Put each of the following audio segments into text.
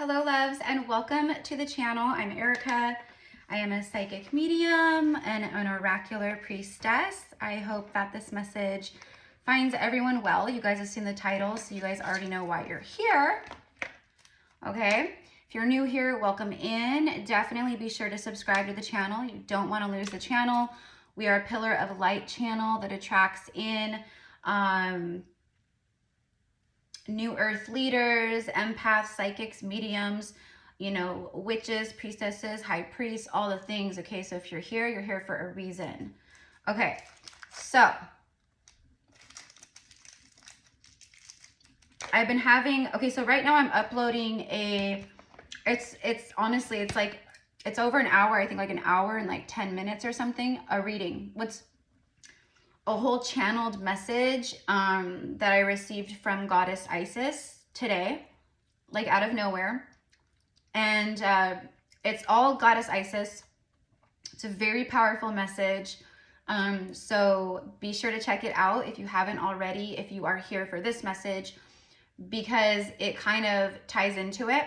Hello loves and welcome to the channel. I'm Erica. I am a psychic medium and an oracular priestess. I hope that this message finds everyone well. You guys have seen the title, so you guys already know why you're here. Okay, if you're new here, welcome in. Definitely be sure to subscribe to the channel. You don't want to lose the channel. We are a pillar of light channel that attracts in new earth leaders, empaths, psychics, mediums, you know, witches, priestesses, high priests, all the things. Okay, so if you're here for a reason. Okay, so I've been having, okay, so right now I'm uploading it's honestly, it's over an hour, I think like an hour and like 10 minutes or something, a reading. What's a whole channeled message that I received from Goddess Isis today, like out of nowhere. And it's all Goddess Isis. It's a very powerful message. So be sure to check it out if you haven't already, if you are here for this message, because it kind of ties into it.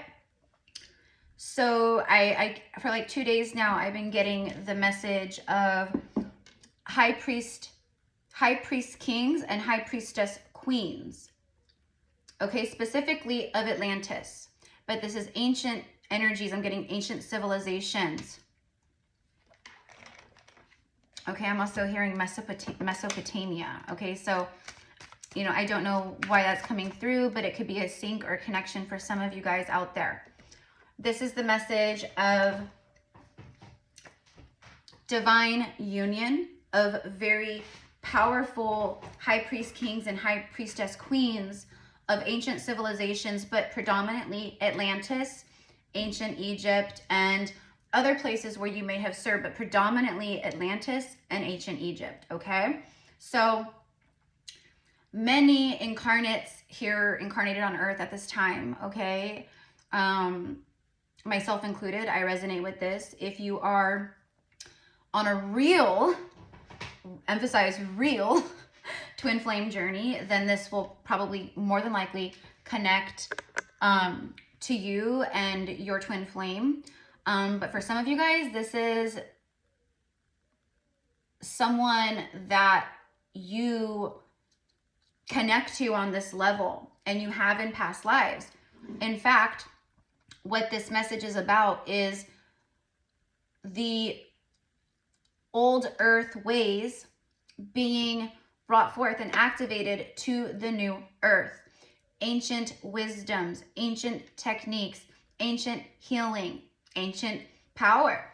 So I for like 2 days now, I've been getting the message of High Priest Kings and High Priestess Queens. Okay, specifically of Atlantis. But this is ancient energies. I'm getting ancient civilizations. Okay, I'm also hearing Mesopotamia. Okay, so, you know, I don't know why that's coming through, but it could be a sync or connection for some of you guys out there. This is the message of divine union of very powerful high priest kings and high priestess queens of ancient civilizations, but predominantly Atlantis, ancient Egypt, and other places where you may have served, but predominantly Atlantis and ancient Egypt. Okay, so many incarnates here incarnated on earth at this time. Okay, myself included, I resonate with this. If you are on a real, emphasize real, twin flame journey, then this will probably more than likely connect to you and your twin flame. But for some of you guys, this is someone that you connect to on this level and you have in past lives. In fact, what this message is about is the old earth ways being brought forth and activated to the new earth. Ancient wisdoms, ancient techniques, ancient healing, ancient power.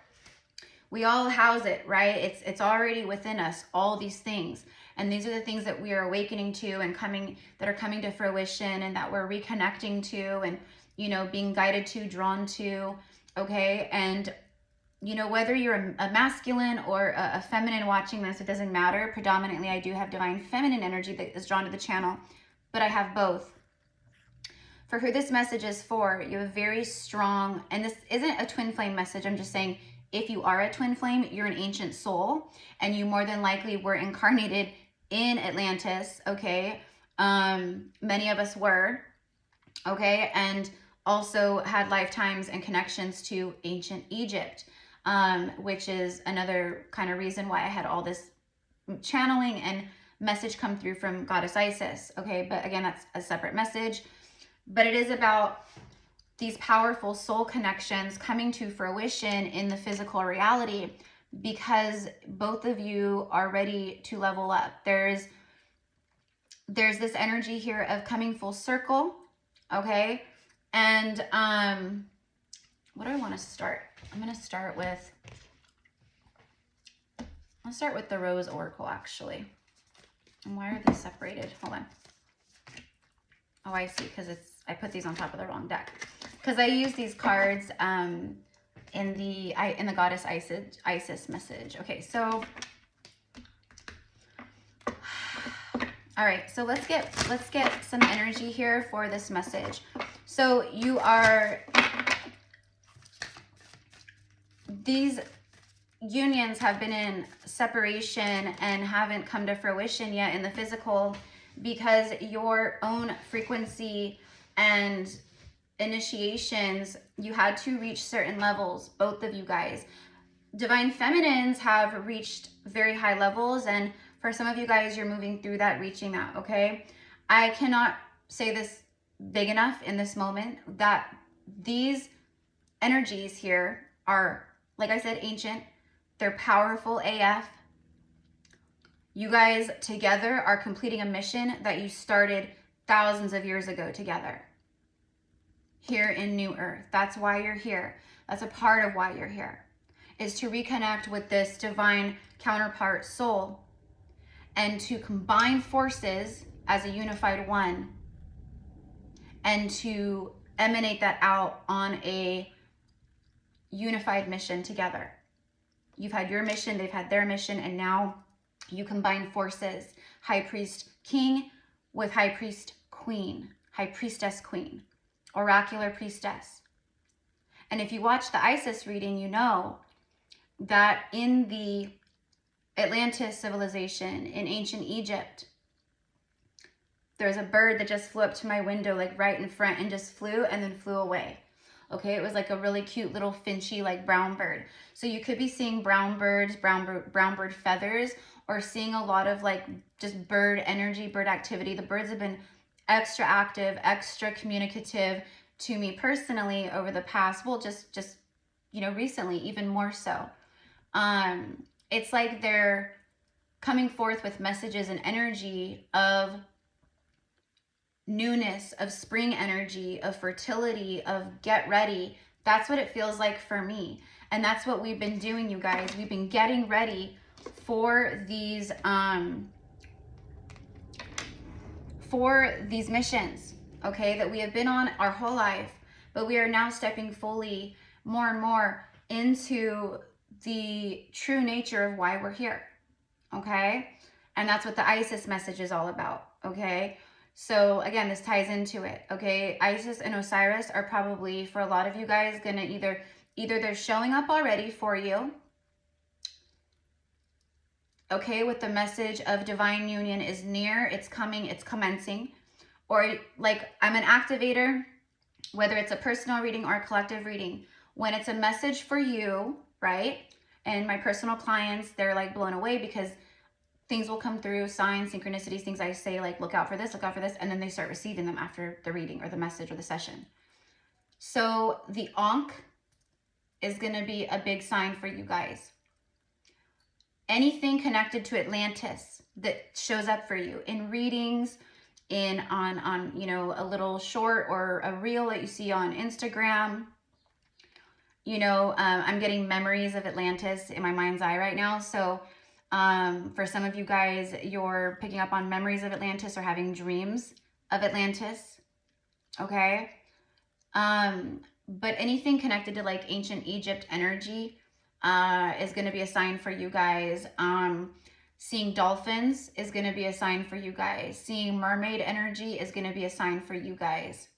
We all house it, right? It's already within us, all these things. And these are the things that we are awakening to and that are coming to fruition and that we're reconnecting to and, you know, being guided to, drawn to, okay? And you know, whether you're a masculine or a feminine watching this, it doesn't matter. Predominantly, I do have divine feminine energy that is drawn to the channel, but I have both. For who this message is for, you have a very strong, and this isn't a twin flame message. I'm just saying, if you are a twin flame, you're an ancient soul, and you more than likely were incarnated in Atlantis, okay? Many of us were, okay? And also had lifetimes and connections to ancient Egypt. Which is another kind of reason why I had all this channeling and message come through from Goddess Isis. Okay, but again, that's a separate message. But it is about these powerful soul connections coming to fruition in the physical reality because both of you are ready to level up. There's this energy here of coming full circle. Okay, and what do I want to start? I'm going to start with, I'll start with the Rose Oracle, actually. And why are these separated? Hold on. Oh, I see, because I put these on top of the wrong deck. Because I use these cards in the Goddess Isis message. Okay, so, all right, so let's get some energy here for this message. So you are, these unions have been in separation and haven't come to fruition yet in the physical because your own frequency and initiations, you had to reach certain levels, both of you guys. Divine Feminines have reached very high levels, and for some of you guys, you're moving through that, reaching that, okay? I cannot say this big enough in this moment that these energies here are, like I said, ancient. They're powerful AF. You guys together are completing a mission that you started thousands of years ago together here in New Earth. That's why you're here. That's a part of why you're here, is to reconnect with this divine counterpart soul and to combine forces as a unified one and to emanate that out on a unified mission together. You've had your mission, they've had their mission, and now you combine forces. High Priest King with High Priest Queen, High Priestess Queen, Oracular Priestess. And if you watch the Isis reading, you know that in the Atlantis civilization in ancient Egypt, there's a bird that just flew up to my window, like right in front, and just flew and then flew away. Okay, it was like a really cute little finchy, like brown bird. So you could be seeing brown birds, brown bird feathers, or seeing a lot of like just bird energy, bird activity. The birds have been extra active, extra communicative to me personally over the past, well, just you know, recently, even more so. It's like they're coming forth with messages and energy of newness, of spring energy, of fertility, of get ready. That's what it feels like for me. And that's what we've been doing, you guys. We've been getting ready for these missions, okay, that we have been on our whole life, but we are now stepping fully more and more into the true nature of why we're here, okay? And that's what the Isis message is all about, okay? So again, this ties into it, okay? Isis and Osiris are probably, for a lot of you guys, gonna either they're showing up already for you, okay, with the message of divine union is near, it's coming, it's commencing. Or like, I'm an activator, whether it's a personal reading or a collective reading. When it's a message for you, right? And my personal clients, they're like blown away because things will come through, signs, synchronicities, things I say like, look out for this, and then they start receiving them after the reading or the message or the session. So the Ankh is gonna be a big sign for you guys. Anything connected to Atlantis that shows up for you in readings, on you know, a little short or a reel that you see on Instagram. You know, I'm getting memories of Atlantis in my mind's eye right now. So for some of you guys, you're picking up on memories of Atlantis or having dreams of Atlantis, okay? But anything connected to like ancient Egypt energy is going to be a sign for you guys. Seeing dolphins is going to be a sign for you guys. Seeing mermaid energy is going to be a sign for you guys.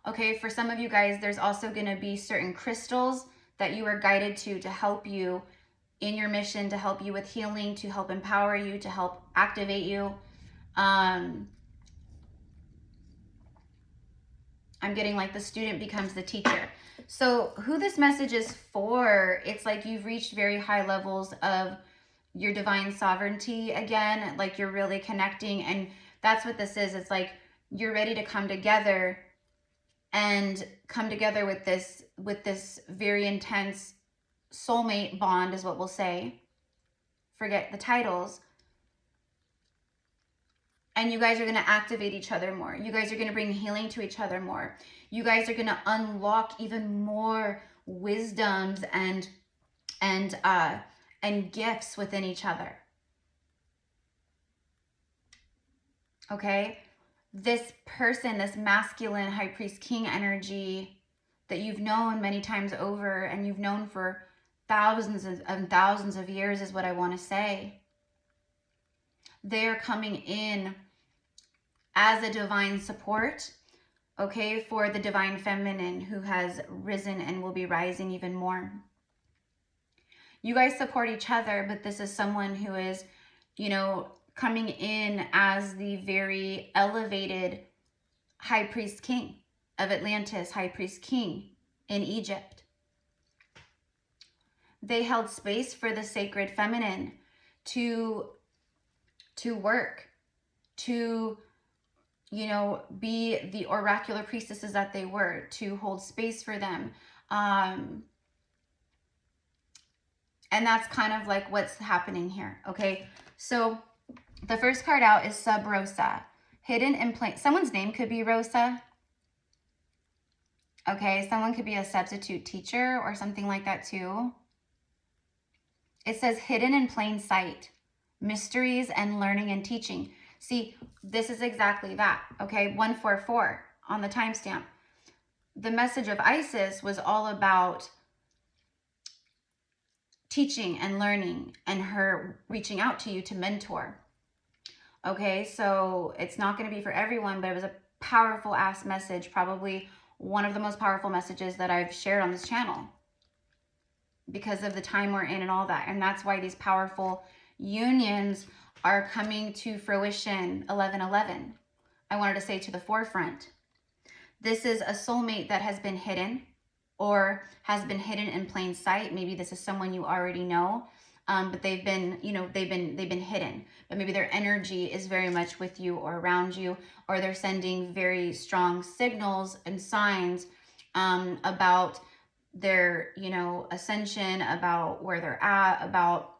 Okay, for some of you guys, there's also going to be certain crystals that you are guided to help you in your mission, to help you with healing, to help empower you, to help activate you. I'm getting like the student becomes the teacher. So who this message is for, it's like you've reached very high levels of your divine sovereignty again, like you're really connecting, and that's what this is. It's like you're ready to come together and come together with this very intense soulmate bond is what we'll say. Forget the titles. And you guys are going to activate each other more. You guys are going to bring healing to each other more. You guys are going to unlock even more wisdoms and gifts within each other. Okay? This person, this masculine high priest king energy that you've known many times over and you've known for thousands and thousands of years is what I want to say. They're coming in as a divine support, okay, for the divine feminine who has risen and will be rising even more. You guys support each other, but this is someone who is, you know, coming in as the very elevated high priest king of Atlantis, high priest king in Egypt. They held space for the sacred feminine to work, to, you know, be the oracular priestesses that they were, to hold space for them. And that's kind of like what's happening here, okay? So the first card out is Sub Rosa. Hidden in plain, someone's name could be Rosa. Okay, someone could be a substitute teacher or something like that too. It says hidden in plain sight, mysteries and learning and teaching. See, this is exactly that, okay? 144 on the timestamp. The message of Isis was all about teaching and learning and her reaching out to you to mentor. Okay, so it's not going to be for everyone, but it was a powerful ass message, probably one of the most powerful messages that I've shared on this channel because of the time we're in and all that. And that's why these powerful unions are coming to fruition. 1111, I wanted to say, to the forefront. This is a soulmate that has been hidden or has been hidden in plain sight. Maybe this is someone you already know, but they've been, you know, they've been hidden, but maybe their energy is very much with you or around you, or they're sending very strong signals and signs about their, you know, ascension, about where they're at, about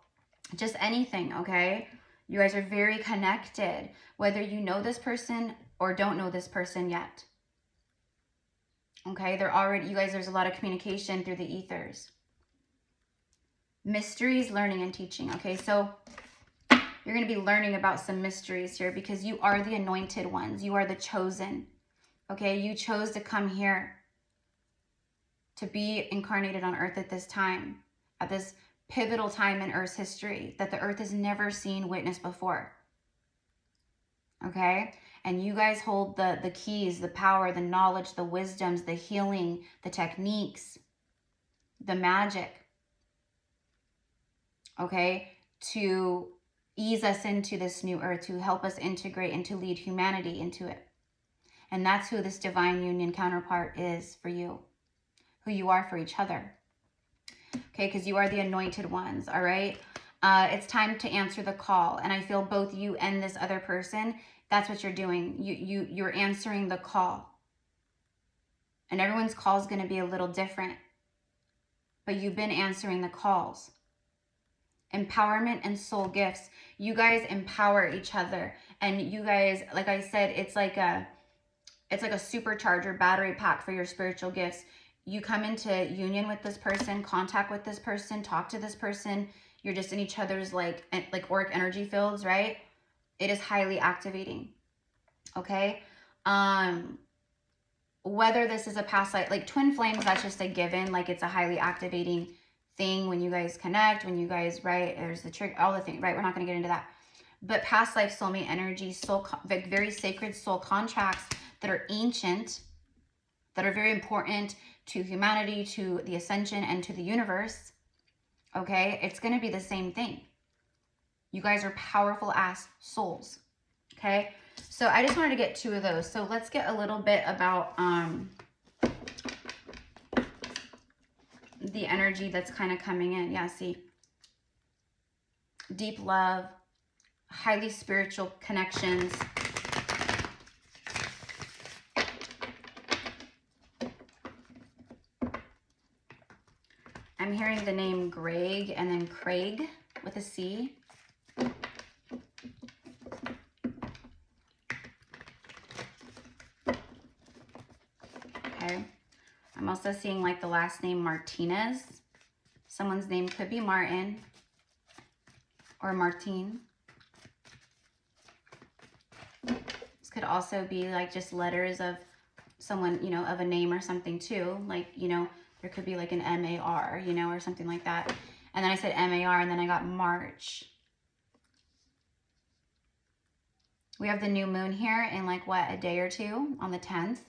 just anything, okay? You guys are very connected, whether you know this person or don't know this person yet. Okay, they're already, you guys, there's a lot of communication through the ethers. Mysteries, learning, and teaching. Okay, so you're going to be learning about some mysteries here because you are the anointed ones. You are the chosen. Okay, you chose to come here to be incarnated on earth at this time, at this pivotal time in Earth's history that the earth has never seen, witnessed before. Okay, and you guys hold the keys, the power, the knowledge, the wisdoms, the healing, the techniques, the magic, okay, to ease us into this new earth, to help us integrate and to lead humanity into it. And that's who this divine union counterpart is for you, who you are for each other. Okay, because you are the anointed ones, all right? It's time to answer the call. And I feel both you and this other person, that's what you're doing. You're answering the call. And everyone's call is going to be a little different. But you've been answering the calls. Empowerment and soul gifts. You guys empower each other. And you guys, like I said, it's like a supercharger battery pack for your spiritual gifts. You come into union with this person, contact with this person, talk to this person. You're just in each other's like auric energy fields, right? It is highly activating. Okay. Whether this is a past life, like twin flames, that's just a given. Like it's a highly activating thing when you guys connect, when you guys, right? There's the trick, all the things, right? We're not going to get into that. But past life, soulmate energy, like very sacred soul contracts that are ancient, that are very important to humanity, to the ascension, and to the universe. Okay, it's going to be the same thing. You guys are powerful ass souls. Okay, so I just wanted to get two of those. So let's get a little bit about the energy that's kind of coming in. Yeah, see, deep love, highly spiritual connections. I'm hearing the name Greg and then Craig with a C. Okay. I'm also seeing like the last name Martinez. Someone's name could be Martin or Martine. This could also be like just letters of someone, you know, of a name or something too. Like, you know, there could be like an M-A-R, you know, or something like that. And then I said M-A-R and then I got March. We have the new moon here in like, what, a day or two on the 10th.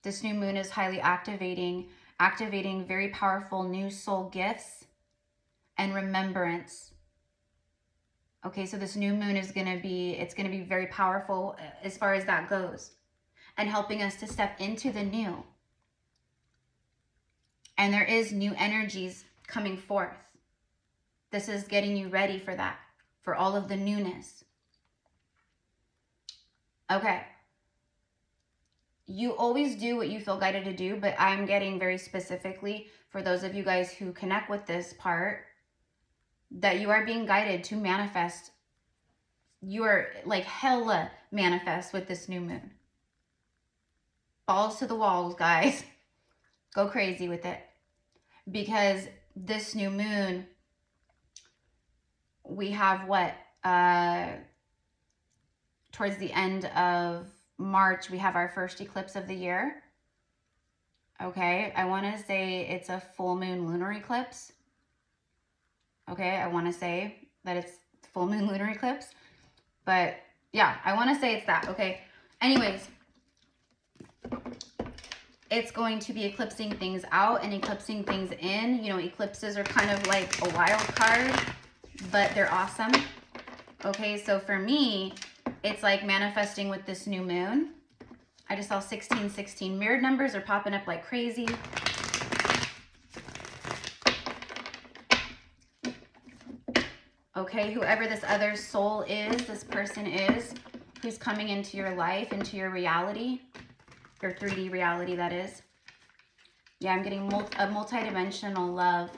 This new moon is highly activating very powerful new soul gifts and remembrance. Okay, so this new moon is going to be, it's going to be very powerful as far as that goes, and helping us to step into the new. And there is new energies coming forth. This is getting you ready for that, for all of the newness. Okay. You always do what you feel guided to do, but I'm getting very specifically for those of you guys who connect with this part, that you are being guided to manifest. You are like hella manifest with this new moon. Balls to the walls, guys. Go crazy with it. Because this new moon, we have what? Towards the end of March, we have our first eclipse of the year. Okay, I want to say it's a full moon lunar eclipse. Okay, I want to say that it's full moon lunar eclipse. But yeah, I want to say it's that. Okay, anyways, it's going to be eclipsing things out and eclipsing things in. You know, eclipses are kind of like a wild card, but they're awesome. Okay, so for me, it's like manifesting with this new moon. I just saw 1616. Mirrored numbers are popping up like crazy. Okay, whoever this other soul is, this person is, who's coming into your life, into your reality, your 3D reality, that is. Yeah, I'm getting a multi-dimensional love.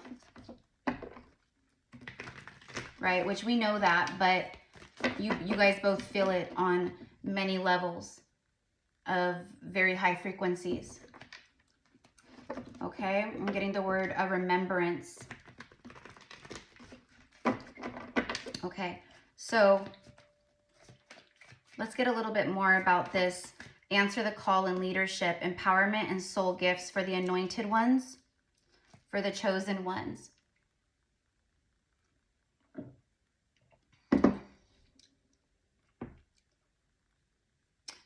Right, which we know that, but you guys both feel it on many levels of very high frequencies. Okay, I'm getting the word a remembrance. Okay, so let's get a little bit more about this. Answer the call in leadership, empowerment, and soul gifts for the anointed ones, for the chosen ones.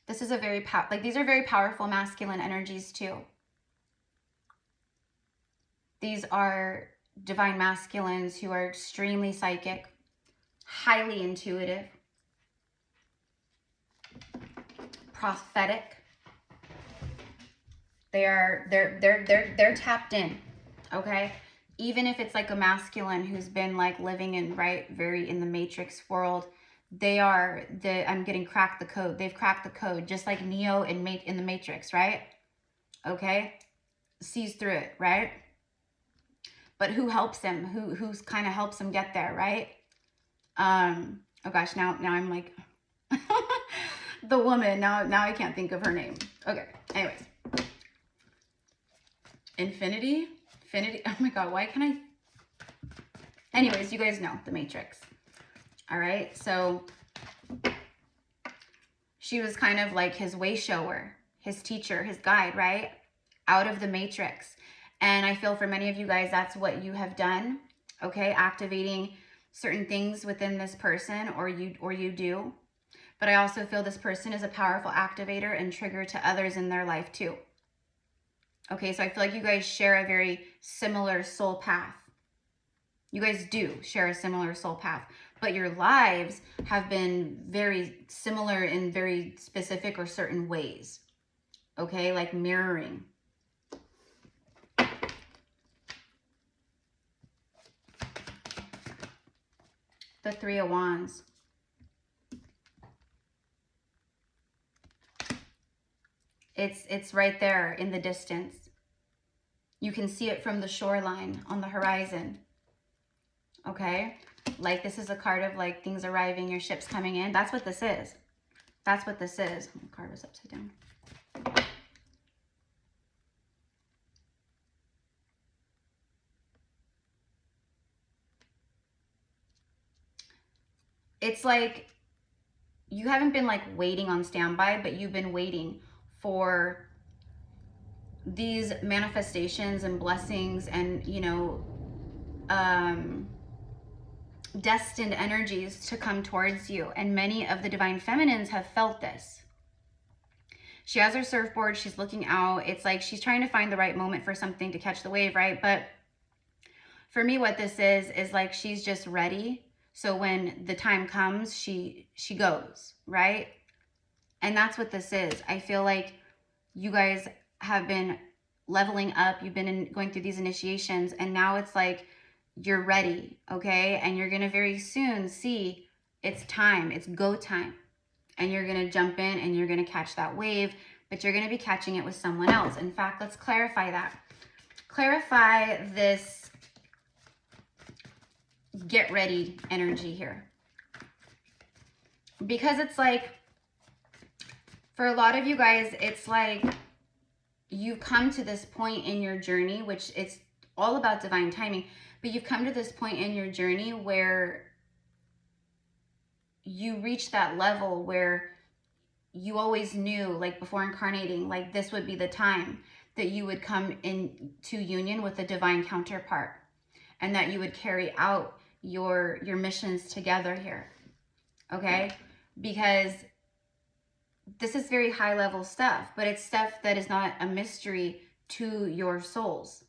This is a very these are very powerful masculine energies too. These are divine masculines who are extremely psychic, highly intuitive, prophetic. They're tapped in, okay? Even if it's like a masculine who's been like living in very in the matrix world, I'm getting cracked the code. They've cracked the code, just like Neo in the Matrix, right? Okay, sees through it, right? But who helps him? Who's kind of helps him get there, right? Oh gosh, now I'm like the woman. Now I can't think of her name. Okay, anyways, Infinity. Oh my god, why can I? Anyways, you guys know the Matrix. All right, so she was kind of like his way shower, his teacher, his guide, right? Out of the Matrix. And I feel for many of you guys, that's what you have done, okay? Activating certain things within this person, or you do. But I also feel this person is a powerful activator and trigger to others in their life too. Okay, so I feel like you guys share a very similar soul path. You guys do share a similar soul path, but your lives have been very similar in very specific or certain ways. Okay, like mirroring. The Three of Wands. It's right there in the distance. You can see it from the shoreline on the horizon. Okay? Like this is a card of like things arriving, your ship's coming in. That's what this is. That's what this is. The card was upside down. It's like you haven't been like waiting on standby, but you've been waiting for these manifestations and blessings and, you know, destined energies to come towards you. And many of the divine feminines have felt this. She has her surfboard, she's looking out. It's like she's trying to find the right moment for something to catch the wave, right? But for me, what this is like she's just ready So when the time comes, she goes, right? And that's what this is. I feel like you guys have been leveling up. You've been going through these initiations, and now it's like you're ready, okay? And you're going to very soon see it's time. It's go time. And you're going to jump in and you're going to catch that wave, but you're going to be catching it with someone else. In fact, let's clarify that. Clarify this get ready energy here. Because it's like, for a lot of you guys, it's like you've come to this point in your journey, which it's all about divine timing, but you've come to this point in your journey where you reach that level where you always knew, like before incarnating, like this would be the time that you would come into union with a divine counterpart, and that you would carry out your missions together here, okay? Because this is very high level stuff, but it's stuff that is not a mystery to your souls.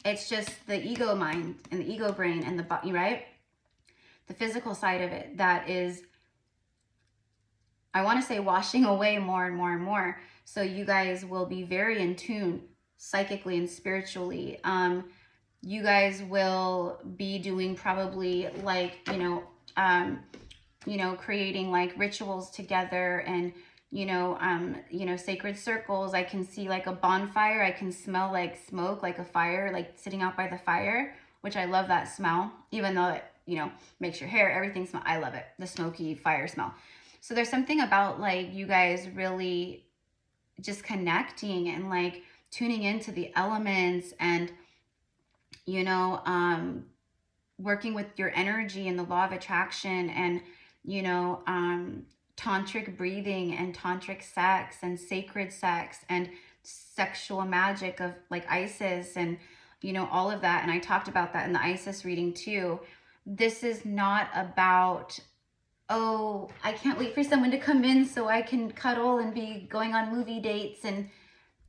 It's just the ego mind and the ego brain and the body, right? The physical side of it that is, I want to say, washing away more and more and more. So you guys will be very in tune psychically and spiritually. You guys will be doing probably like, creating like rituals together, and sacred circles. I can see like a bonfire. I can smell like smoke, like a fire, like sitting out by the fire, which I love that smell, even though it, makes your hair, everything smell. I love it. The smoky fire smell. So there's something about like you guys really just connecting and like tuning into the elements, and, working with your energy and the law of attraction, and, tantric breathing and tantric sex and sacred sex and sexual magic of like Isis and, all of that. And I talked about that in the Isis reading too. This is not about, oh, I can't wait for someone to come in so I can cuddle and be going on movie dates, and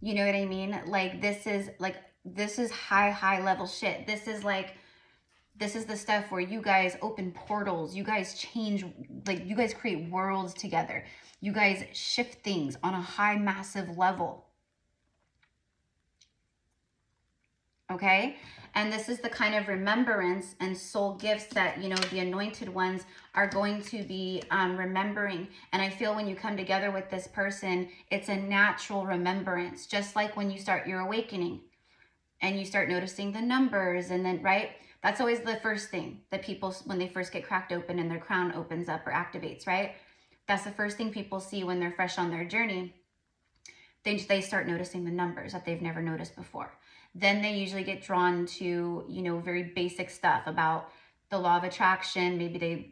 you know what I mean? Like this is high level shit. This is the stuff where you guys open portals, you guys change, like you guys create worlds together. You guys shift things on a high, massive level. Okay? And this is the kind of remembrance and soul gifts that, the anointed ones are going to be remembering. And I feel when you come together with this person, it's a natural remembrance, just like when you start your awakening and you start noticing the numbers, and then, right? That's always the first thing that people, when they first get cracked open and their crown opens up or activates, right? That's the first thing people see when they're fresh on their journey. They start noticing the numbers that they've never noticed before. Then they usually get drawn to, very basic stuff about the law of attraction. Maybe they,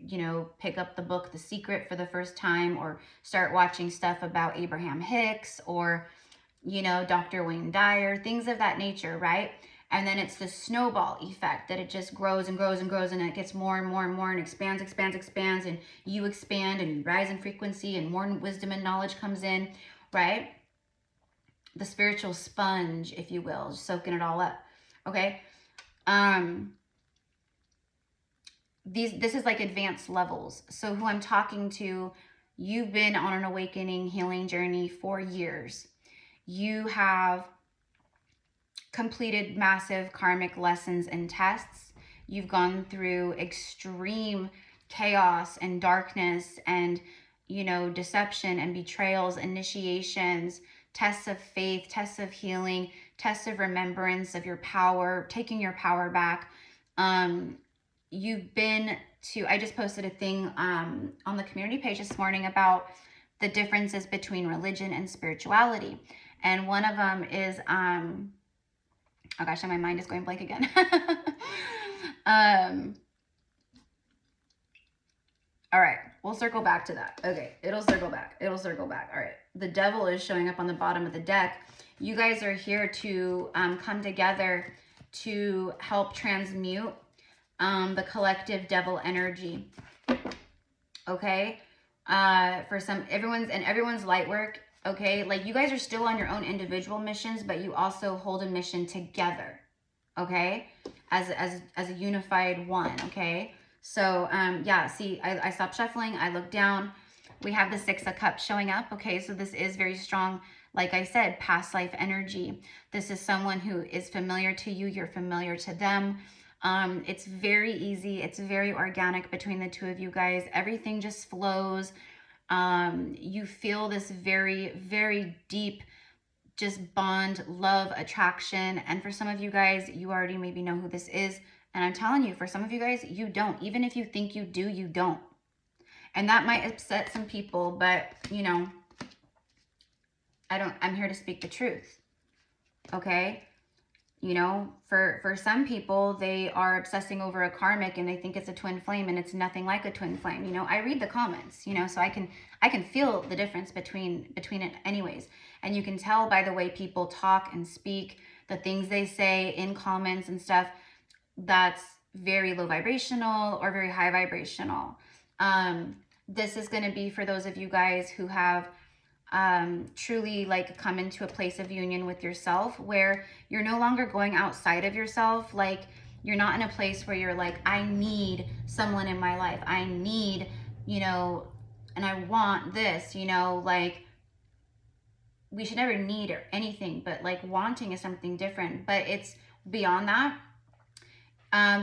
pick up the book, The Secret, for the first time, or start watching stuff about Abraham Hicks or, Dr. Wayne Dyer, things of that nature, right? And then it's the snowball effect that it just grows and grows and grows, and it gets more and more and more, and expands, and you expand and you rise in frequency, and more wisdom and knowledge comes in, right? The spiritual sponge, if you will, soaking it all up. Okay. This is like advanced levels. So who I'm talking to, you've been on an awakening healing journey for years. You have completed massive karmic lessons and tests. You've gone through extreme chaos and darkness and, deception and betrayals, initiations, tests of faith, tests of healing, tests of remembrance of your power, taking your power back. You've been to, I just posted a thing on the community page this morning about the differences between religion and spirituality. And one of them is, oh gosh, my mind is going blank again. All right, we'll circle back to that. Okay, it'll circle back. All right, the devil is showing up on the bottom of the deck. You guys are here to come together to help transmute the collective devil energy. Okay, for everyone's light work. Okay, like you guys are still on your own individual missions, but you also hold a mission together. Okay, as a unified one. Okay, So, yeah, see, I stopped shuffling. I looked down. We have the Six of Cups showing up. Okay, so this is very strong. Like I said, past life energy. This is someone who is familiar to you. You're familiar to them. It's very easy. It's very organic between the two of you guys. Everything just flows. You feel this very, very deep just bond, love, attraction. And for some of you guys, you already maybe know who this is. And I'm telling you, for some of you guys, you don't. Even if you think you do, you don't. And that might upset some people, but you know, I'm here to speak the truth. Okay? You know, for some people, they are obsessing over a karmic and they think it's a twin flame, and it's nothing like a twin flame. You know, I read the comments, you know, so I can feel the difference between it anyways. And you can tell by the way people talk and speak, the things they say in comments and stuff, that's very low vibrational or very high vibrational. This is going to be for those of you guys who have truly like come into a place of union with yourself, where you're no longer going outside of yourself. Like, you're not in a place where you're like, I need someone in my life. I need, you know, and I want this, you know, like, we should never need or anything, but like wanting is something different. But it's beyond that.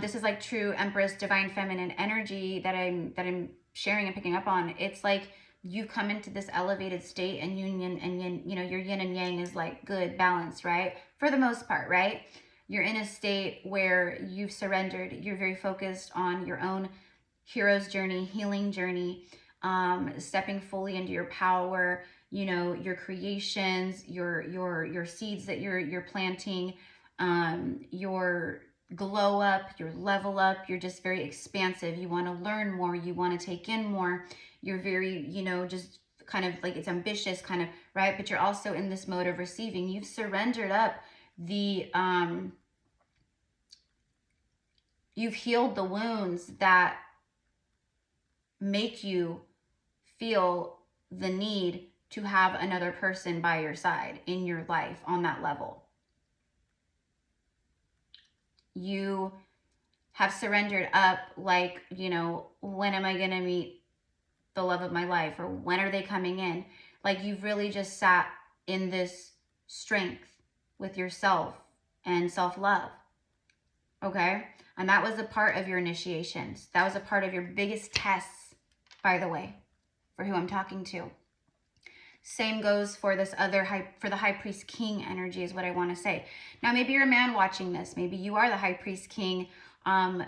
This is like true Empress divine feminine energy that I'm sharing and picking up on. It's like you've come into this elevated state and union, and you know, your yin and yang is like good balance, right? For the most part, right? You're in a state where you've surrendered. You're very focused on your own hero's journey, healing journey, stepping fully into your power, you know, your creations, your seeds that you're planting, your glow up, your level up. You're just very expansive. You want to learn more. You want to take in more. You're very, you know, just kind of like, it's ambitious kind of, right? But you're also in this mode of receiving. You've surrendered up the, you've healed the wounds that make you feel the need to have another person by your side in your life on that level. You have surrendered up, like, you know, when am I going to meet the love of my life, or when are they coming in? Like, you've really just sat in this strength with yourself and self-love. Okay? And that was a part of your initiations. That was a part of your biggest tests, by the way, for who I'm talking to. Same goes for this other for the High Priest King energy is what I want to say. Now, maybe you're a man watching this. Maybe you are the High Priest King, and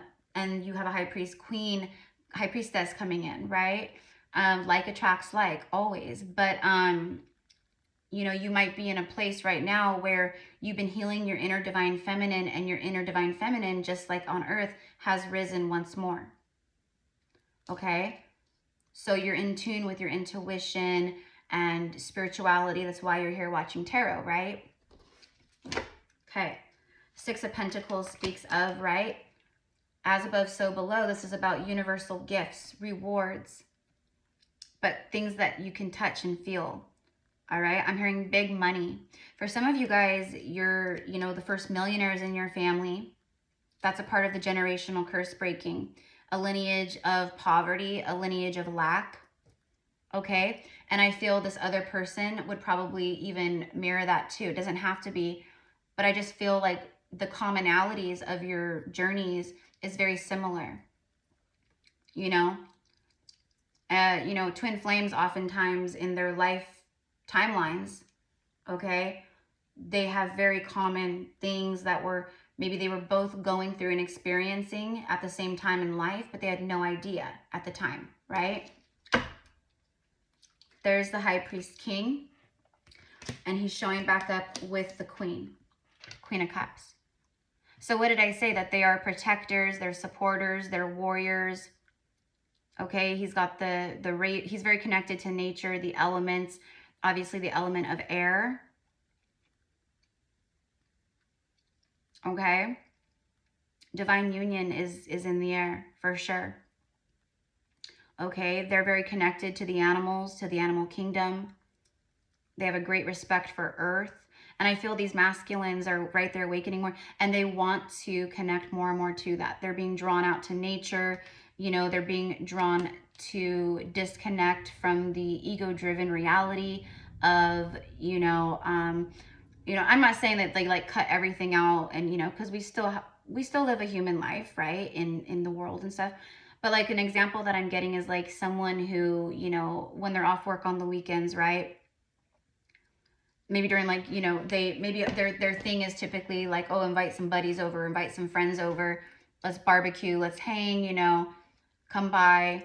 you have a High Priest Queen, High Priestess coming in, right? Like attracts like, always. But, you know, you might be in a place right now where you've been healing your inner divine feminine, and your inner divine feminine, just like on earth, has risen once more. Okay? So you're in tune with your intuition and spirituality. That's why you're here watching tarot, right? Okay. Six of Pentacles speaks of, right? As above, so below. This is about universal gifts, rewards, but things that you can touch and feel. All right. I'm hearing big money. For some of you guys, you're, you know, the first millionaires in your family. That's a part of the generational curse breaking. A lineage of poverty, a lineage of lack. Okay. And I feel this other person would probably even mirror that too. It doesn't have to be, but I just feel like the commonalities of your journeys is very similar. You know, twin flames oftentimes in their life timelines, okay, they have very common things that were, maybe they were both going through and experiencing at the same time in life, but they had no idea at the time, right? There's the High Priest King, and he's showing back up with the Queen of Cups. So what did I say? That they are protectors, they're supporters, they're warriors. Okay, he's got he's very connected to nature, the elements, obviously the element of air. Okay, divine union is in the air for sure. Okay, they're very connected to the animals, to the animal kingdom. They have a great respect for earth. And I feel these masculines are right there awakening more, and they want to connect more and more to that. They're being drawn out to nature, You know, they're being drawn to disconnect from the ego-driven reality of, I'm not saying that they like cut everything out and, because we still live a human life, right, in the world and stuff. But like an example that I'm getting is like someone who, when they're off work on the weekends, right, maybe during like, maybe their thing is typically like, oh, invite some buddies over, invite some friends over, let's barbecue, let's hang, come by,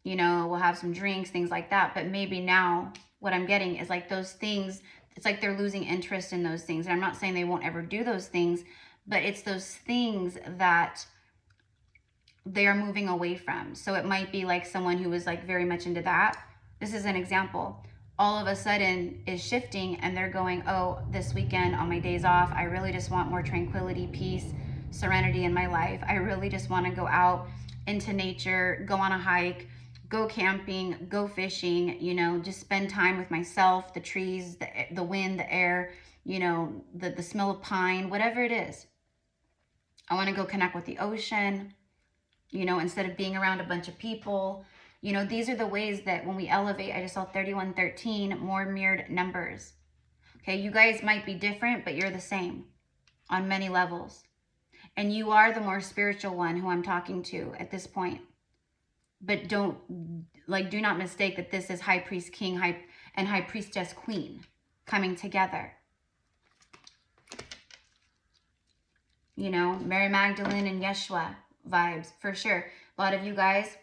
we'll have some drinks, things like that. But maybe now what I'm getting is like those things, it's like they're losing interest in those things. And I'm not saying they won't ever do those things, but it's those things that they are moving away from. So it might be like someone who was like very much into that. This is an example. All of a sudden is shifting and they're going, oh, this weekend on my days off, I really just want more tranquility, peace, serenity in my life. I really just want to go out into nature, go on a hike, go camping, go fishing, just spend time with myself, the trees, the wind, the air, the smell of pine, whatever it is. I want to go connect with the ocean, instead of being around a bunch of people. These are the ways that when we elevate, I just saw 3113, more mirrored numbers. Okay, you guys might be different, but you're the same on many levels. And you are the more spiritual one who I'm talking to at this point. But do not mistake that this is High Priest King and High Priestess Queen coming together. Mary Magdalene and Yeshua vibes for sure. A lot of you guys,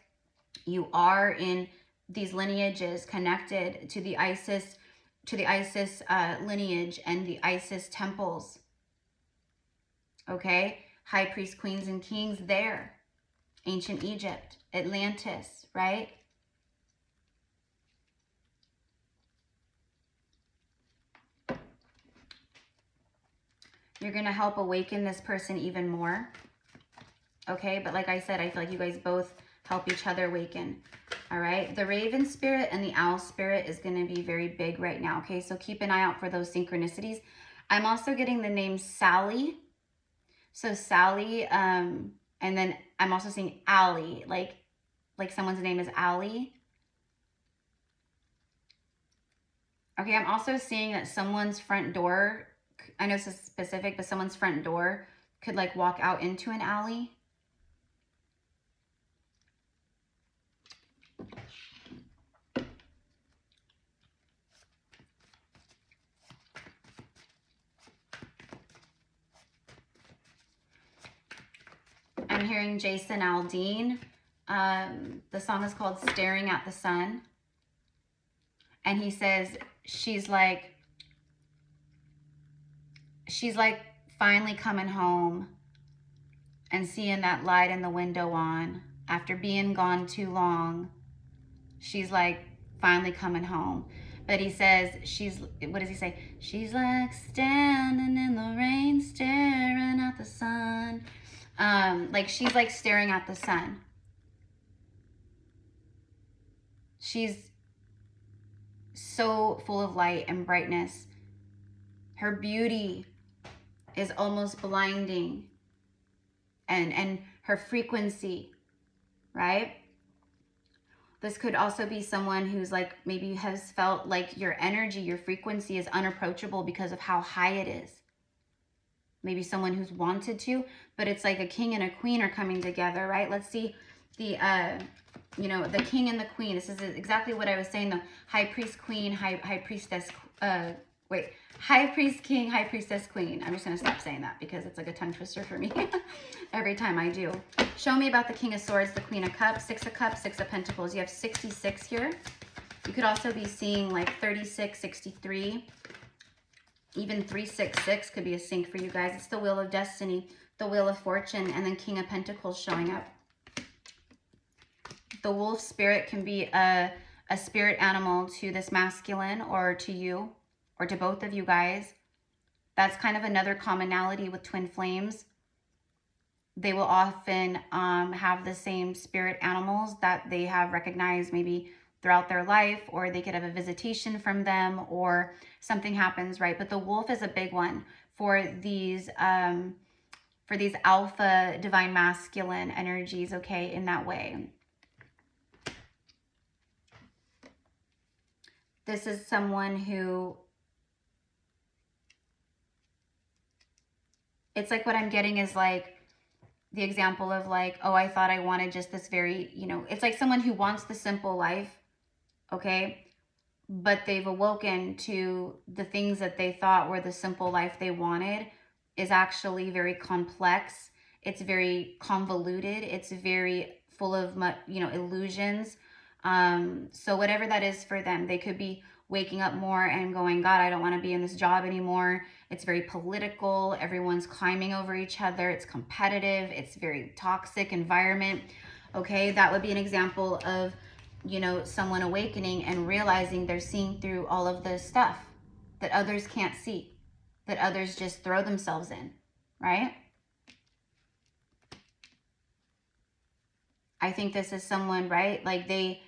you are in these lineages connected to the Isis lineage and the Isis temples. Okay, High Priest Queens and Kings there. Ancient Egypt, Atlantis, right? You're going to help awaken this person even more. Okay, but like I said, I feel like you guys both help each other awaken. All right, the Raven Spirit and the Owl Spirit is going to be very big right now. Okay, so keep an eye out for those synchronicities. I'm also getting the name Sally. So Sally, and then I'm also seeing Allie, like someone's name is Allie. Okay, I'm also seeing that someone's front door, I know this is specific, but someone's front door could like walk out into an alley. I'm hearing Jason Aldean. The song is called Staring at the Sun. And he says, she's like finally coming home and seeing that light in the window on. After being gone too long, she's like finally coming home. But he says, what does he say? She's like standing in the rain, staring at the sun. Like she's like staring at the sun. She's so full of light and brightness. Her beauty is almost blinding. And her frequency, right? This could also be someone who's like, maybe has felt like your energy, your frequency is unapproachable because of how high it is. Maybe someone who's wanted to, but it's like a king and a queen are coming together, right? Let's see the, the king and the queen. This is exactly what I was saying, the high priest queen, high priestess, high priest king, high priestess queen. I'm just going to stop saying that because it's like a tongue twister for me every time I do. Show me about the King of Swords, the Queen of Cups, Six of Cups, Six of Pentacles. You have 66 here. You could also be seeing like 36, 63, even 366 could be a sync for you guys. It's the Wheel of Destiny, the Wheel of Fortune, and then King of Pentacles showing up. The wolf spirit can be a spirit animal to this masculine or to you or to both of you guys. That's kind of another commonality with twin flames. They will often have the same spirit animals that they have recognized maybe throughout their life, or they could have a visitation from them or something happens, right? But the wolf is a big one for these for these alpha divine masculine energies, okay, in that way. This is someone who, it's like what I'm getting is like the example of like, oh, I thought I wanted just this very, you know, it's like someone who wants the simple life, okay? But they've awoken to the things that they thought were the simple life they wanted is actually very complex. It's very convoluted. It's very full of, you know, illusions. So whatever that is for them, they could be waking up more and going, God, I don't want to be in this job anymore. It's very political. Everyone's climbing over each other. It's competitive. It's very toxic environment. Okay, that would be an example of, you know, someone awakening and realizing they're seeing through all of this stuff that others can't see, that others just throw themselves in, right? I think this is someone, right? Like they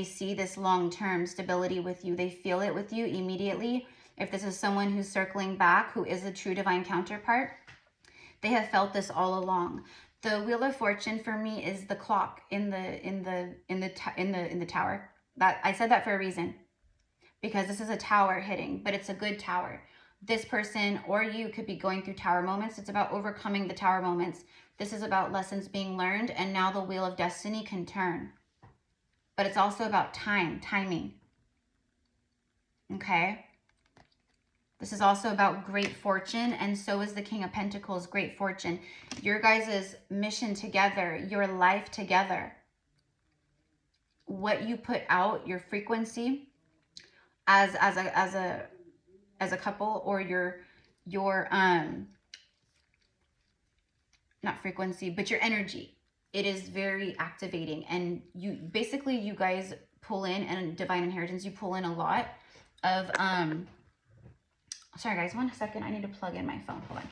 see this long-term stability with you. They feel it with you immediately. If this is someone who's circling back, who is a true divine counterpart, they have felt this all along. The Wheel of Fortune for me is the clock in the tower. That I said that for a reason, because this is a tower hitting, but it's a good tower. This person or you could be going through tower moments. It's about overcoming the tower moments. This is about lessons being learned, and now the Wheel of Destiny can turn. But it's also about timing. Okay? This is also about great fortune, and so is the King of Pentacles, great fortune. Your guys' mission together, your life together, what you put out, your frequency as a couple, or your not frequency, but your energy. It is very activating, and you basically, you guys pull in, and divine inheritance, you pull in a lot of sorry guys, 1 second, I need to plug in my phone. Hold on.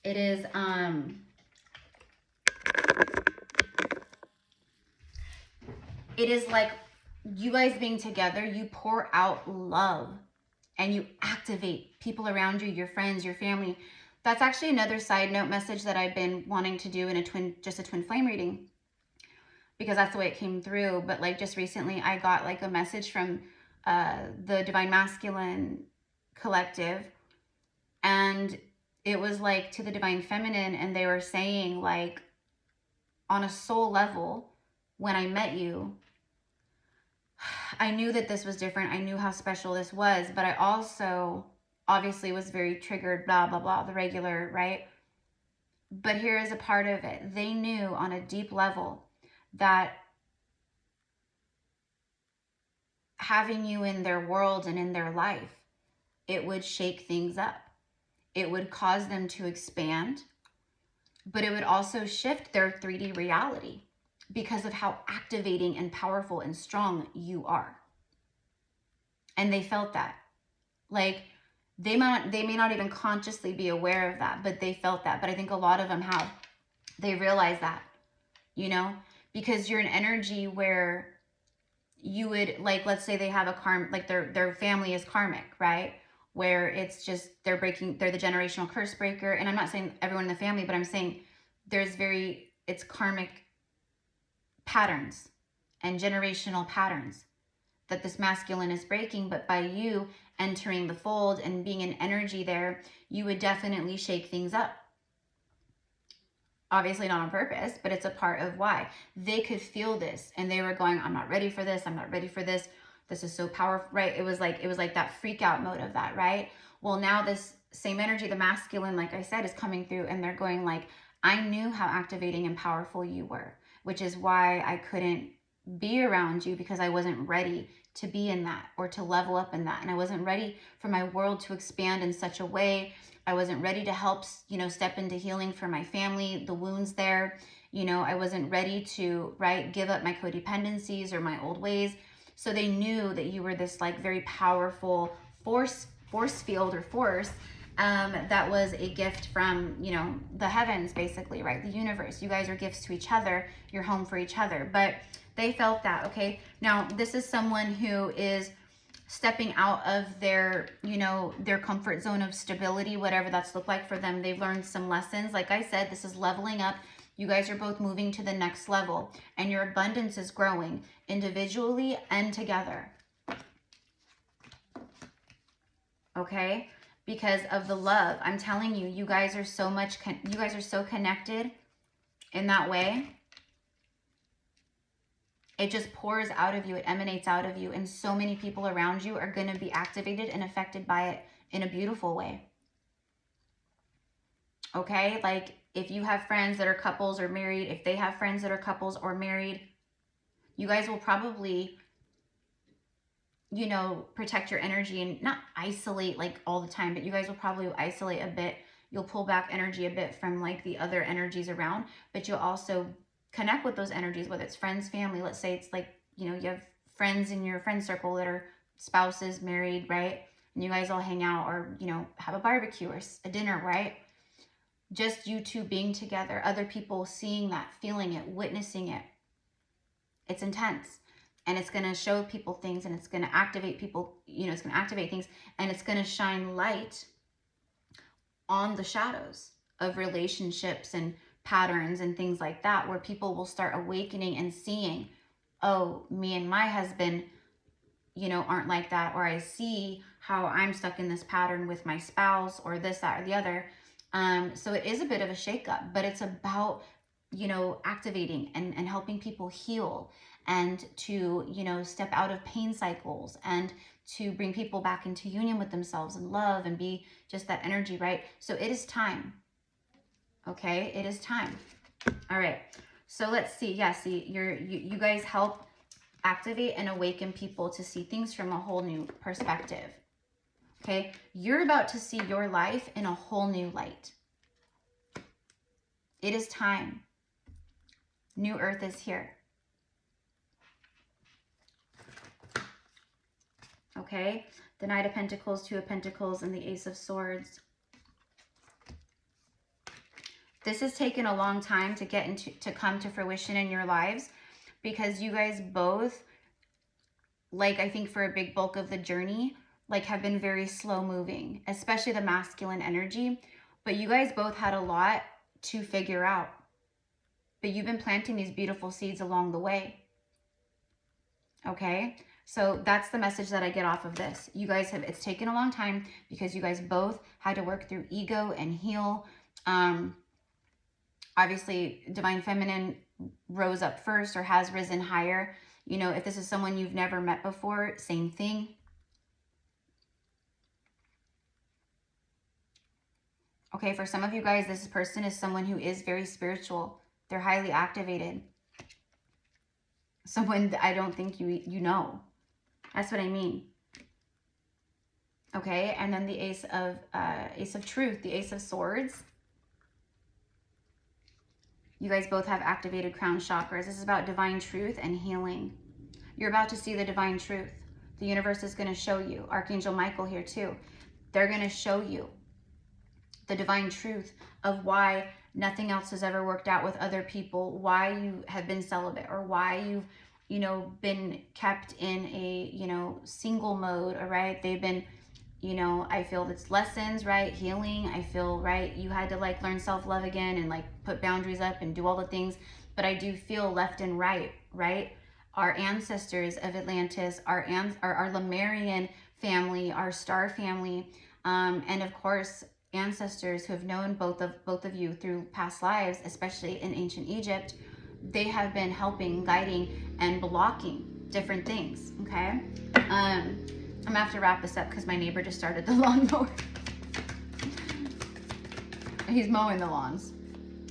It is like you guys being together, you pour out love and you activate people around you, your friends, your family. That's actually another side note message that I've been wanting to do in a twin flame reading, because that's the way it came through. But like just recently I got like a message from the Divine Masculine Collective, and it was like to the Divine Feminine, and they were saying like, on a soul level, when I met you, I knew that this was different. I knew how special this was, but I also obviously was very triggered, blah, blah, blah, the regular, right? But here is a part of it. They knew on a deep level that having you in their world and in their life, it would shake things up. It would cause them to expand, but it would also shift their 3D reality because of how activating and powerful and strong you are. And they felt that. Like, they may not even consciously be aware of that, but they felt that. But I think a lot of them have. They realize that, you know, because you're an energy where you would, like, let's say they have a like their family is karmic, right? Where it's just, they're the generational curse breaker. And I'm not saying everyone in the family, but I'm saying it's karmic patterns and generational patterns that this masculine is breaking. But by you entering the fold and being an energy there, you would definitely shake things up. Obviously not on purpose, but it's a part of why. They could feel this, and they were going, I'm not ready for this. I'm not ready for this. This is so powerful, right? It was like that freak out mode of that, right? Well, now this same energy, the masculine, like I said, is coming through, and they're going like, I knew how activating and powerful you were, which is why I couldn't be around you, because I wasn't ready to be in that or to level up in that. And I wasn't ready for my world to expand in such a way. I wasn't ready to help, you know, step into healing for my family, the wounds there. You know, I wasn't ready to, right, give up my codependencies or my old ways. So they knew that you were this like very powerful force field or force that was a gift from, you know, the heavens, basically, right? The universe. You guys are gifts to each other. You're home for each other. But they felt that, okay? Now, this is someone who is stepping out of their, you know, their comfort zone of stability, whatever that's looked like for them. They've learned some lessons. Like I said, this is leveling up. You guys are both moving to the next level, and your abundance is growing individually and together. Okay? Because of the love. I'm telling you, you guys are so much, you guys are so connected in that way. It just pours out of you. It emanates out of you. And so many people around you are going to be activated and affected by it in a beautiful way. Okay? Like, if you have friends that are couples or married, if they have friends that are couples or married, you guys will probably, you know, protect your energy and not isolate like all the time, but you guys will probably isolate a bit. You'll pull back energy a bit from like the other energies around, but you'll also connect with those energies, whether it's friends, family. Let's say it's like, you know, you have friends in your friend circle that are spouses, married, right? And you guys all hang out or, you know, have a barbecue or a dinner, right? Just you two being together, other people seeing that, feeling it, witnessing it. It's intense. And it's going to show people things, and it's going to activate people, you know, it's going to activate things, and it's going to shine light on the shadows of relationships and patterns and things like that, where people will start awakening and seeing, oh, me and my husband, you know, aren't like that, or I see how I'm stuck in this pattern with my spouse, or this, that, or the other. So it is a bit of a shakeup, but it's about, you know, activating and helping people heal, and to, you know, step out of pain cycles, and to bring people back into union with themselves and love, and be just that energy, right? So it is time. Okay, it is time. All right, so let's see. Yeah, see, you guys help activate and awaken people to see things from a whole new perspective. Okay, you're about to see your life in a whole new light. It is time. New Earth is here. Okay, the Knight of Pentacles, Two of Pentacles, and the Ace of Swords. This has taken a long time to get into, to come to fruition in your lives, because you guys both, like, I think for a big bulk of the journey, like, have been very slow moving, especially the masculine energy. But you guys both had a lot to figure out. But you've been planting these beautiful seeds along the way. Okay? So that's the message that I get off of this. You guys have, it's taken a long time because you guys both had to work through ego and heal. Obviously, Divine Feminine rose up first, or has risen higher. You know, if this is someone you've never met before, same thing. Okay, for some of you guys, this person is someone who is very spiritual. They're highly activated. Someone that I don't think you know. That's what I mean. Okay, and then the Ace of Truth, the Ace of Swords. You guys both have activated crown chakras. This is about divine truth and healing. You're about to see the divine truth. The universe is going to show you. Archangel Michael here too. They're going to show you the divine truth of why nothing else has ever worked out with other people, why you have been celibate, or why you've, you know, been kept in a, you know, single mode, all right? They've been, you know, I feel it's lessons, right? Healing. I feel, right, you had to like learn self-love again and like put boundaries up and do all the things. But I do feel left and right? Our ancestors of Atlantis, our LEMURIan family, our star family, and of course, ancestors who have known both of you through past lives, especially in ancient Egypt, they have been helping, guiding, and blocking different things, okay? I'm gonna have to wrap this up because my neighbor just started the lawnmower. He's mowing the lawns.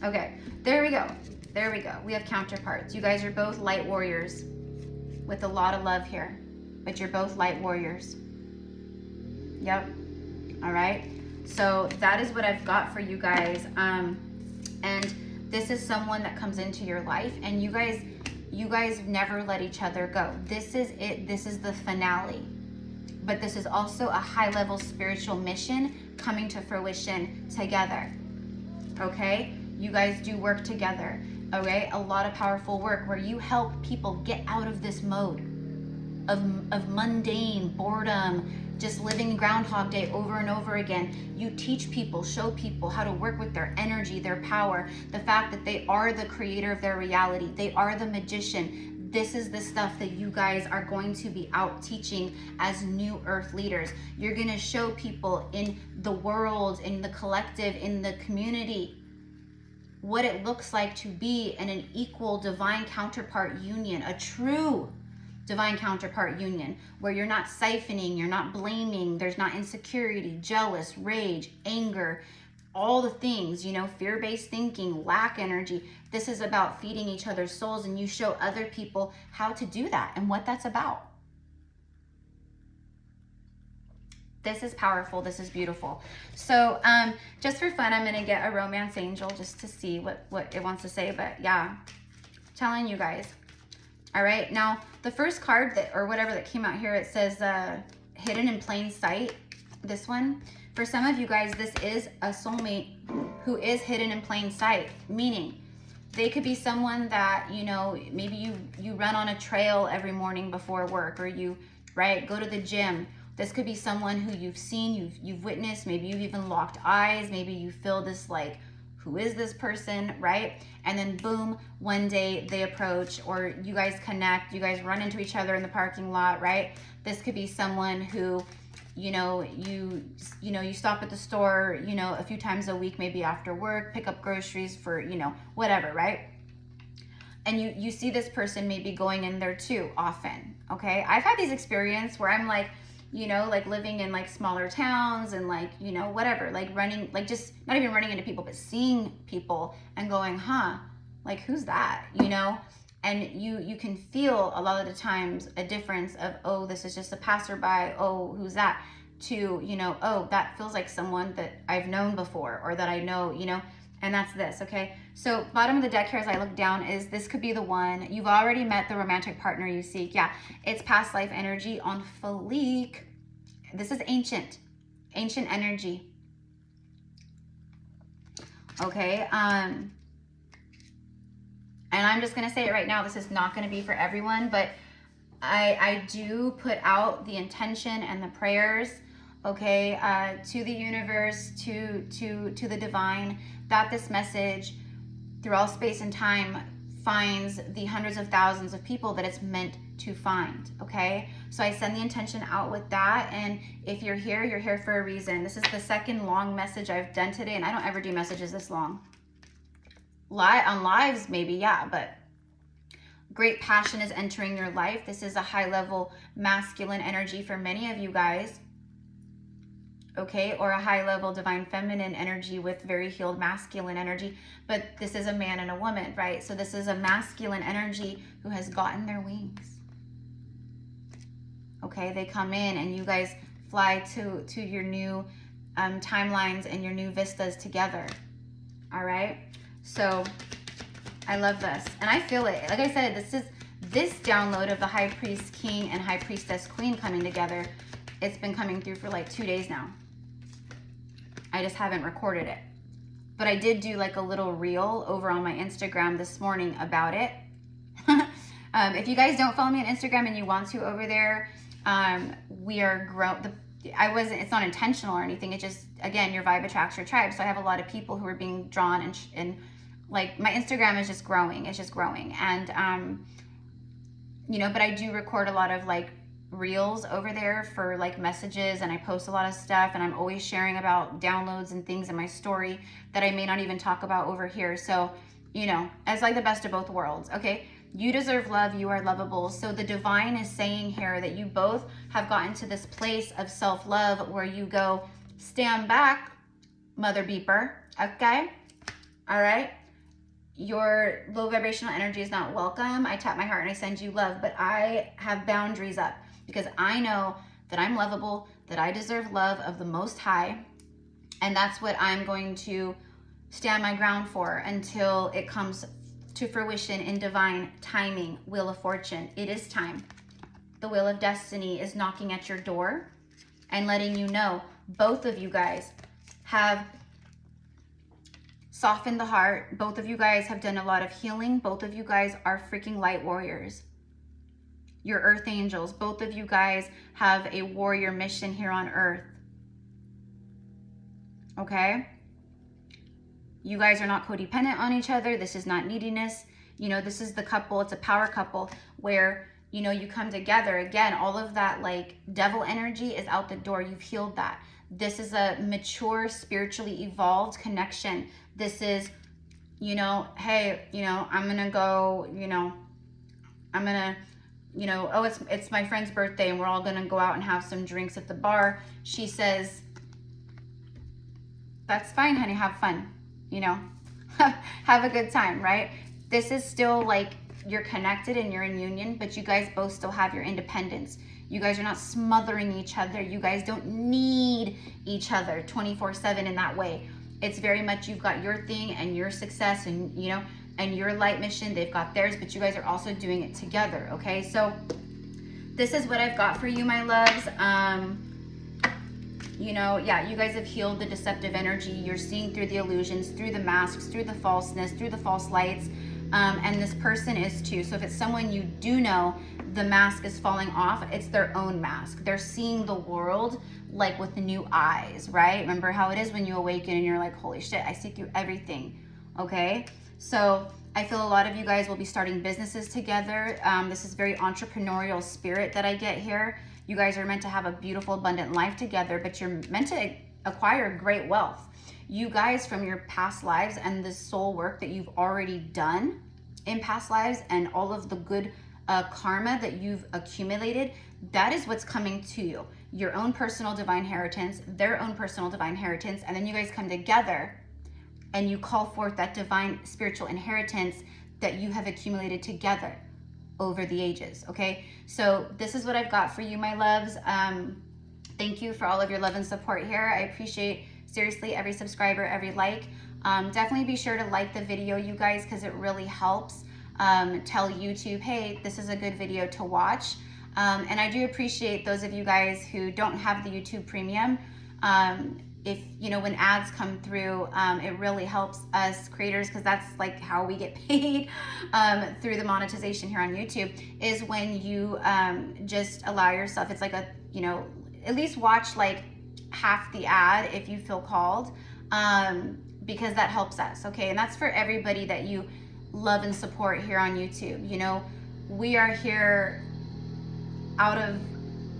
Okay, there we go. There we go. We have counterparts. You guys are both light warriors with a lot of love here, but you're both light warriors. Yep. All right. So that is what I've got for you guys. And this is someone that comes into your life, and you guys never let each other go. This is it. This is the finale. But this is also a high-level spiritual mission coming to fruition together. Okay? You guys do work together. Okay? A lot of powerful work where you help people get out of this mode of mundane boredom, just living Groundhog Day over and over again. You teach people, show people how to work with their energy, their power, the fact that they are the creator of their reality. They are the magician. This is the stuff that you guys are going to be out teaching as new earth leaders. You're going to show people in the world, in the collective, in the community, what it looks like to be in an equal divine counterpart union, a true divine counterpart union, where you're not siphoning, you're not blaming, there's not insecurity, jealous, rage, anger, all the things, you know, fear-based thinking, lack energy. This is about feeding each other's souls, and you show other people how to do that and what that's about. This is powerful. This is beautiful. So just for fun, I'm going to get a romance angel just to see what it wants to say. But yeah, telling you guys. All right. Now, the first card that, or whatever that came out here, it says hidden in plain sight. This one. For some of you guys, this is a soulmate who is hidden in plain sight, meaning they could be someone that, you know, maybe you run on a trail every morning before work, or you, right, go to the gym. This could be someone who you've seen, you've witnessed, maybe you've even locked eyes, maybe you feel this like, who is this person, right? And then boom, one day they approach, or you guys connect, you guys run into each other in the parking lot, right? This could be someone who, you know, you stop at the store, you know, a few times a week, maybe after work, pick up groceries for, you know, whatever, right? And you see this person maybe going in there too often, okay? I've had these experiences where I'm like, you know, like living in like smaller towns and like, you know, whatever, like running, like just not even running into people, but seeing people and going, huh, like who's that, you know? And you can feel a lot of the times a difference of, oh, this is just a passerby, oh, who's that, to, you know, oh, that feels like someone that I've known before, or that I know, you know, and that's this, okay? So bottom of the deck here as I look down is this could be the one. You've already met the romantic partner you seek. Yeah, it's past life energy on fleek. This is ancient energy. Okay, and I'm just gonna say it right now, this is not gonna be for everyone, but I do put out the intention and the prayers, okay, to the universe, to the divine, that this message through all space and time finds the hundreds of thousands of people that it's meant to find, okay? So I send the intention out with that, and if you're here for a reason. This is the second long message I've done today, and I don't ever do messages this long. On lives, maybe, yeah, but great passion is entering your life. This is a high-level masculine energy for many of you guys, okay, or a high-level divine feminine energy with very healed masculine energy, but this is a man and a woman, right? So this is a masculine energy who has gotten their wings, okay? They come in and you guys fly to your new timelines and your new vistas together, all right? So I love this, and I feel it. Like I said, this download of the High Priest King and High Priestess Queen coming together, it's been coming through for like 2 days now. I just haven't recorded it. But I did do like a little reel over on my Instagram this morning about it. If you guys don't follow me on Instagram and you want to over there, we are it's not intentional or anything. It just, again, your vibe attracts your tribe. So I have a lot of people who are being drawn, and like my Instagram is just growing. It's just growing. And, you know, but I do record a lot of like reels over there for like messages, and I post a lot of stuff, and I'm always sharing about downloads and things in my story that I may not even talk about over here. So, you know, it's like the best of both worlds, okay? You deserve love, you are lovable. So the divine is saying here that you both have gotten to this place of self-love where you go, stand back, mother beeper, okay? All right? Your low vibrational energy is not welcome. I tap my heart and I send you love, but I have boundaries up because I know that I'm lovable, that I deserve love of the Most High, and that's what I'm going to stand my ground for until it comes to fruition in divine timing, wheel of fortune. It is time. The wheel of destiny is knocking at your door and letting you know both of you guys have softened the heart. Both of you guys have done a lot of healing. Both of you guys are freaking light warriors. Your earth angels, both of you guys have a warrior mission here on earth. Okay? You guys are not codependent on each other. This is not neediness. You know, this is the couple, it's a power couple where, you know, you come together. Again, all of that like devil energy is out the door. You've healed that. This is a mature, spiritually evolved connection. This is, you know, hey, you know, I'm going to go, you know, I'm going to, you know, oh, it's my friend's birthday and we're all going to go out and have some drinks at the bar. She says, that's fine, honey, have fun, you know, have a good time, right? This is still like you're connected and you're in union, but you guys both still have your independence. You guys are not smothering each other. You guys don't need each other 24/7 in that way. It's very much you've got your thing and your success and, you know, and your light mission, they've got theirs, but you guys are also doing it together, okay? So this is what I've got for you, my loves. You know, yeah, you guys have healed the deceptive energy. You're seeing through the illusions, through the masks, through the falseness, through the false lights. And this person is too. So if it's someone you do know, the mask is falling off. It's their own mask. They're seeing the world like with new eyes, right? Remember how it is when you awaken and you're like, holy shit, I see through everything, okay? So I feel a lot of you guys will be starting businesses together. This is very entrepreneurial spirit that I get here. You guys are meant to have a beautiful, abundant life together, but you're meant to acquire great wealth. You guys from your past lives and the soul work that you've already done in past lives and all of the good karma that you've accumulated, that is what's coming to you. Your own personal divine inheritance, their own personal divine inheritance, and then you guys come together and you call forth that divine spiritual inheritance that you have accumulated together over the ages, okay? So this is what I've got for you, my loves. Thank you for all of your love and support here. I appreciate, seriously, every subscriber, every like. Definitely be sure to like the video, you guys, because it really helps tell YouTube, hey, this is a good video to watch. And I do appreciate those of you guys who don't have the YouTube Premium. If, you know, when ads come through, it really helps us creators, because that's like how we get paid through the monetization here on YouTube, is when you just allow yourself, it's like a, you know, at least watch like half the ad if you feel called, because that helps us, okay? And that's for everybody that you love and support here on YouTube. You know, we are here out of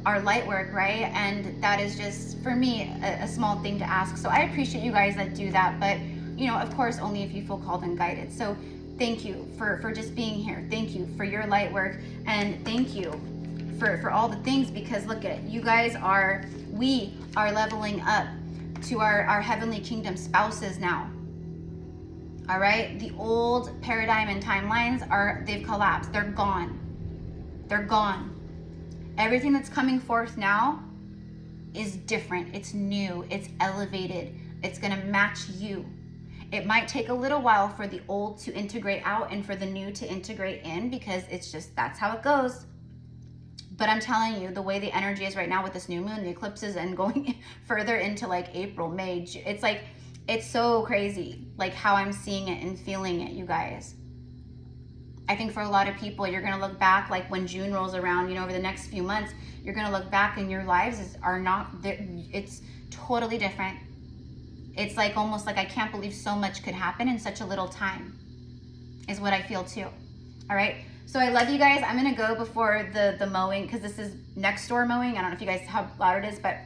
our light work, right? And that is just, for me, a small thing to ask. So I appreciate you guys that do that, but, you know, of course, only if you feel called and guided. So thank you for just being here. Thank you for your light work. And thank you for all the things, because look at it. You guys are, we are leveling up to our heavenly kingdom spouses now. All right? The old paradigm and timelines they've collapsed. They're gone. They're gone. Everything that's coming forth now is different. It's new. It's elevated. It's going to match you. It might take a little while for the old to integrate out and for the new to integrate in, because it's just, that's how it goes. But I'm telling you, the way the energy is right now with this new moon, the eclipses, and going further into like April, May, it's like, it's so crazy, like how I'm seeing it and feeling it, you guys. I think for a lot of people, you're going to look back, like when June rolls around, you know, over the next few months, you're going to look back and your lives are not, it's totally different. It's like almost like I can't believe so much could happen in such a little time, is what I feel too. All right. So I love you guys. I'm going to go before the mowing, because this is next door mowing. I don't know if you guys, how loud it is, but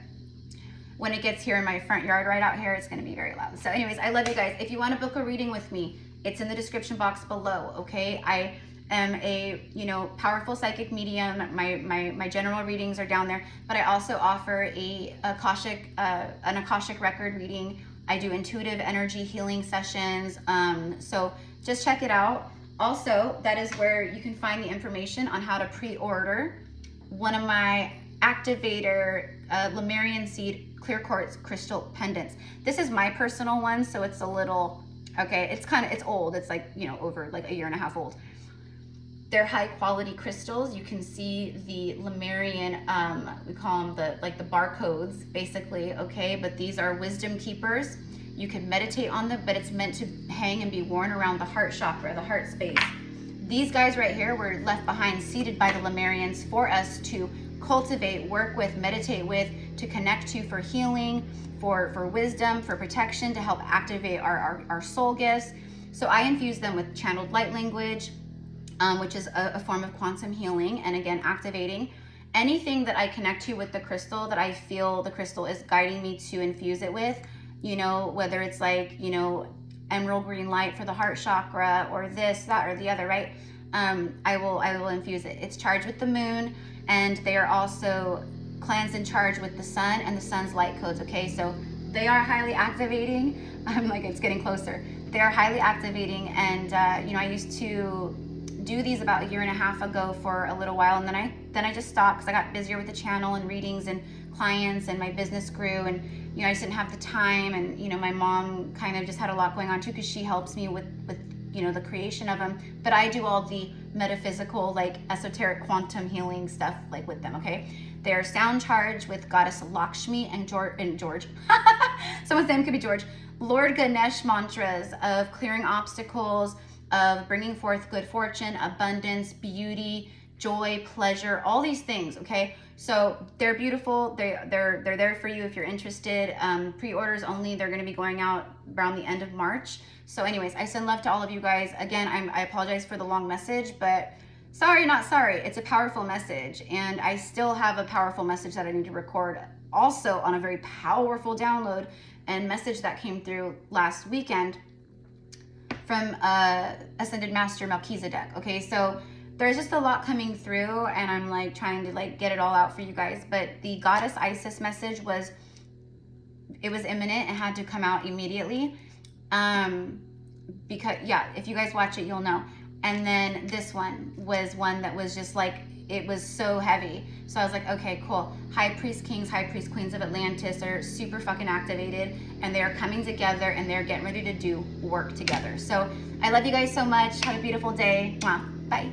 when it gets here in my front yard right out here, it's going to be very loud. So anyways, I love you guys. If you want to book a reading with me, it's in the description box below, okay? I am a, you know, powerful psychic medium. My general readings are down there, but I also offer an Akashic record reading. I do intuitive energy healing sessions. So just check it out. Also, that is where you can find the information on how to pre-order one of my activator Lemurian seed clear quartz crystal pendants. This is my personal one, so it's a little, okay, it's old. It's like, you know, over like a year and a half old. They're high quality crystals. You can see the Lemurian, we call them the barcodes basically, okay? But these are wisdom keepers. You can meditate on them, but it's meant to hang and be worn around the heart chakra, the heart space. these guys right here were left behind, seated by the Lemurians for us to cultivate, work with, meditate with, to connect to for healing, for wisdom, for protection, to help activate our soul gifts. So I infuse them with channeled light language, which is a form of quantum healing, and again, activating. Anything that I connect to with the crystal that I feel the crystal is guiding me to infuse it with, you know, whether it's like, you know, emerald green light for the heart chakra, or this, that, or the other, right? I will infuse it. It's charged with the moon, and they are also cleansed and charged with the sun and the sun's light codes, okay? So they are highly activating. I'm like, it's getting closer. They are highly activating, and you know, I used to do these about a year and a half ago for a little while, and then I just stopped because I got busier with the channel and readings and clients, and my business grew, and you know, I just didn't have the time, and you know, my mom kind of just had a lot going on too, because she helps me with you know, the creation of them, but I do all the metaphysical, like esoteric quantum healing stuff like with them, okay? They're sound charged with Goddess Lakshmi and George. Someone's name could be George. Lord Ganesh mantras of clearing obstacles, of bringing forth good fortune, abundance, beauty, joy, pleasure, all these things, okay? So they're beautiful. They're there for you if you're interested. Pre-orders only. They're going to be going out around the end of March. So anyways, I send love to all of you guys. Again, I apologize for the long message, but sorry, not sorry. It's a powerful message, and I still have a powerful message that I need to record also on a very powerful download and message that came through last weekend from Ascended Master Melchizedek. Okay, so there's just a lot coming through, and I'm like trying to like get it all out for you guys. But the Goddess Isis message was imminent and had to come out immediately. Because yeah, if you guys watch it, you'll know. And then this one was one that was just like, it was so heavy. So I was like, okay, cool. High Priest Kings, High Priest Queens of Atlantis are super fucking activated, and they are coming together, and they're getting ready to do work together. So I love you guys so much. Have a beautiful day. Mwah. Bye.